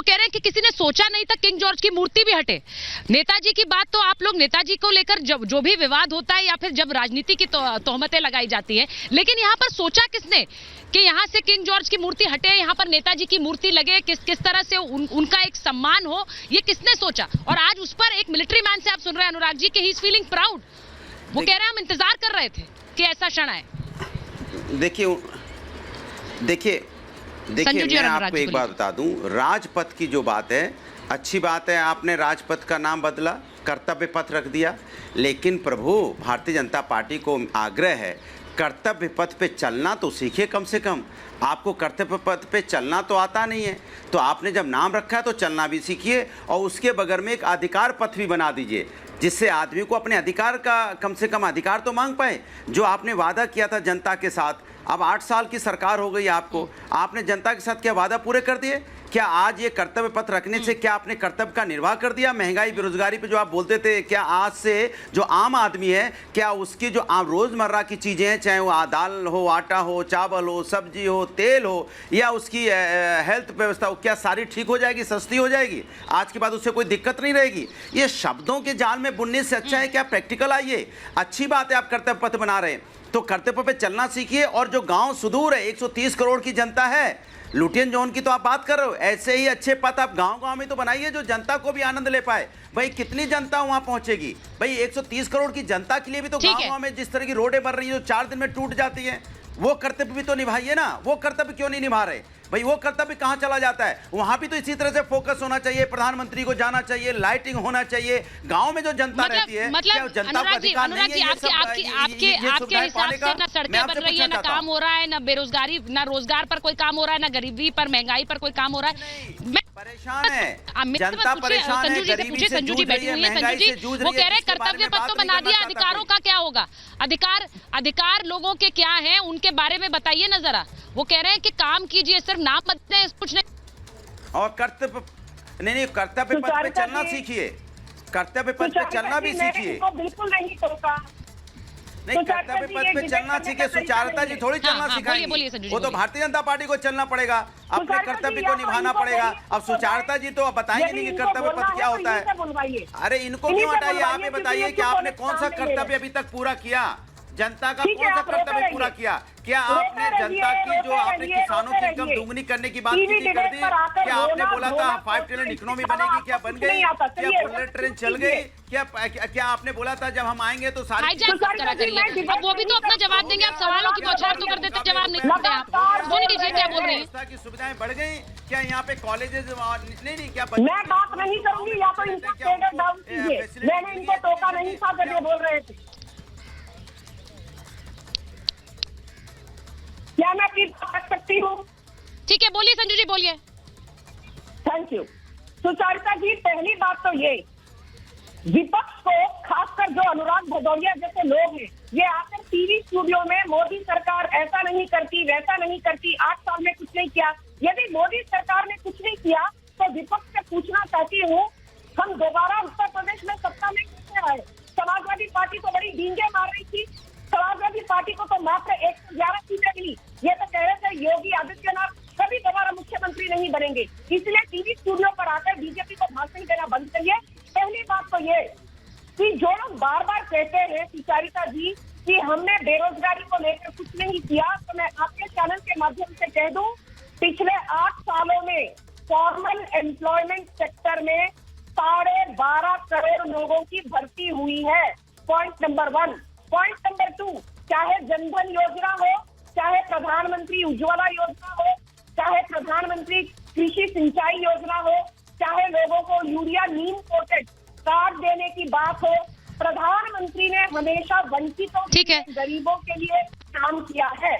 कह रहे हैं कि किसी ने सोचा नहीं था किंग जॉर्ज की मूर्ति भी हटे। नेताजी की बात तो आप लोग नेताजी को लेकर जो भी विवाद होता है या फिर जब राजनीति की तोहमतें लगाई जाती हैं, लेकिन यहाँ पर सोचा किसने कि यहाँ से किंग जॉर्ज की मूर्ति हटे, यहाँ पर नेताजी की मूर्ति लगे, किस तरह से उनका एक सम्मान हो, ये किसने सोचा? और आज उस पर एक मिलिट्री मैन से आप सुन रहे हैं अनुराग जी कि ही इज फीलिंग प्राउड। वो कह रहे हैं हम इंतजार कर रहे थे कि ऐसा क्षण आए। देखिए मैं आपको एक बात बता दूं, राजपथ की जो बात है, अच्छी बात है, आपने राजपथ का नाम बदला, कर्तव्य पथ रख दिया, लेकिन प्रभु भारतीय जनता पार्टी को आग्रह है, कर्तव्य पथ पे चलना तो सीखिए। कम से कम आपको कर्तव्य पथ पे चलना तो आता नहीं है, तो आपने जब नाम रखा है तो चलना भी सीखिए और उसके बगल में एक अधिकार पथ भी बना दीजिए, जिससे आदमी को अपने अधिकार का कम से कम अधिकार तो मांग पाए। जो आपने वादा किया था जनता के साथ, अब 8 साल की सरकार हो गई आपको, आपने जनता के साथ क्या वादा पूरे कर दिए? क्या आज ये कर्तव्य पथ रखने से क्या आपने कर्तव्य का निर्वाह कर दिया? महंगाई बेरोजगारी पे जो आप बोलते थे, क्या आज से जो आम आदमी है, क्या उसकी जो रोजमर्रा की चीजें हैं, चाहे वो दाल हो, आटा हो, चावल हो, सब्जी हो, तेल हो, या उसकी हेल्थ व्यवस्था हो, क्या सारी ठीक हो जाएगी, सस्ती हो जाएगी? आज के बाद उससे कोई दिक्कत नहीं रहेगी। ये शब्दों के जाल में बुनने से अच्छा है क्या प्रैक्टिकल आइए। अच्छी बात है आप कर्तव्य पथ बना रहे हैं, तो कर्तव्य पे चलना सीखिए। और जो गांव सुदूर है, 130 करोड़ की जनता है, लुटियन जोन की तो आप बात कर रहे हो, ऐसे ही अच्छे पथ आप गांव-गांव में तो बनाइए जो जनता को भी आनंद ले पाए। भाई कितनी जनता वहां पहुंचेगी? भाई 130 करोड़ की जनता के लिए भी तो गांव-गांव में जिस तरह की रोडें बन रही है जो 4 दिन में टूट जाती है, वो कर्तव्य भी तो निभाइए ना। वो कर्तव्य क्यों नहीं निभा रहे भाई? वो कर्तव्य कहां चला जाता है? वहां भी तो इसी तरह से फोकस होना चाहिए, प्रधानमंत्री को जाना चाहिए, लाइटिंग होना चाहिए। गांव में जो जनता रहती है, क्या जनता को अधिकार नहीं है? आपके हिसाब से ना सड़कें बन रही है, ना काम हो रहा है, ना बेरोजगारी, ना रोजगार पर कोई काम हो रहा है, ना गरीबी पर, महंगाई पर कोई काम हो रहा है। परेशान है जनता, परेशान है, गरीबी से जूझ रही है, महंगाई से जूझ रही है। वो कह रहे हैं कर्तव्य पथ तो बना दिया, अधिकारों का क्या होगा? अधिकार लोगों के क्या हैं, उनके बारे में बताइए ना जरा। वो कह रहे हैं कि काम कीजिए, सिर्फ नाम मत दें, कुछ नहीं। और कर्तव्य नहीं, कर्तव्य पथ पे चलना सीखिए, कर्तव्य पथ पे चलना भी सीखिए। बिल्कुल नहीं टोका, नहीं, कर्तव्य पथ पे चलना सीखे। सुचारुता जी थोड़ी चलना सिखाएंगी, वो तो भारतीय जनता पार्टी को चलना पड़ेगा, अपने कर्तव्य को निभाना पड़ेगा। अब सुचारुता जी तो बताएंगे नहीं कि कर्तव्य पथ क्या होता है। अरे इनको क्यों हटाइए? आप ये बताइए कि आपने कौन सा कर्तव्य अभी तक पूरा किया? जनता का कौन सा कर्तव्य पूरा किया? क्या आपने जनता की जो आपने किसानों की इनकम दुगनी करने की बात की थी, कर दी? क्या आपने बोला था 5 ट्रिलियन इकोनॉमी बनेगी, क्या बन गई? क्या बुलेट ट्रेन चल गई? क्या आपने बोला था जब हम आएंगे तो सारी अब वो भी तो अपना जवाब देंगे। आप सवालों की बौछार तो कर देते, जवाब नहीं देते आप। सुन लीजिए क्या बोल रहे हैं। की सुविधाएं बढ़ गई क्या? यहाँ पे कॉलेजेस नहीं, क्या मैं बात नहीं करूंगी, या तो इनको स्टेटस डाउन कीजिए। मैंने इनको टोका नहीं था जब ये बोल रहे थे। क्या मैं अपनी बात रख सकती हूँ? ठीक है, बोलिए संजू जी, बोलिए। Thank you. सुचारुता जी, पहली बात तो ये, विपक्ष को खासकर जो अनुराग भदौरिया जैसे लोग हैं, ये आकर टीवी स्टूडियो में मोदी सरकार ऐसा नहीं करती, वैसा नहीं करती, 8 साल में कुछ नहीं किया। यदि मोदी सरकार ने कुछ नहीं किया तो विपक्ष से पूछना चाहती हूँ, हम दोबारा उत्तर प्रदेश में सत्ता में कैसे आए? समाजवादी पार्टी तो बड़ी डींगे मार रही थी, समाजवादी पार्टी को तो मात्र 111 सीटें मिली। ये तो कह रहे थे योगी आदित्यनाथ कभी दोबारा मुख्यमंत्री नहीं बनेंगे, इसलिए टीवी स्टूडियो पर आकर बीजेपी को भाषण देना बंद करिए। पहली बात तो ये कि जो लोग बार बार कहते हैं सुचारुता जी कि हमने बेरोजगारी को लेकर कुछ नहीं किया, तो मैं आपके चैनल के माध्यम से कह दूं, पिछले 8 सालों में फॉर्मल एम्प्लॉयमेंट सेक्टर में 12.5 करोड़ लोगों की भर्ती हुई है। Point number 1। पॉइंट नंबर 2, चाहे जनधन योजना हो, चाहे प्रधानमंत्री उज्ज्वला योजना हो, चाहे प्रधानमंत्री कृषि सिंचाई योजना हो, चाहे लोगों को यूरिया नीम कोटेड कार्ड देने की बात हो, प्रधानमंत्री ने हमेशा वंचितों, गरीबों के लिए काम किया है।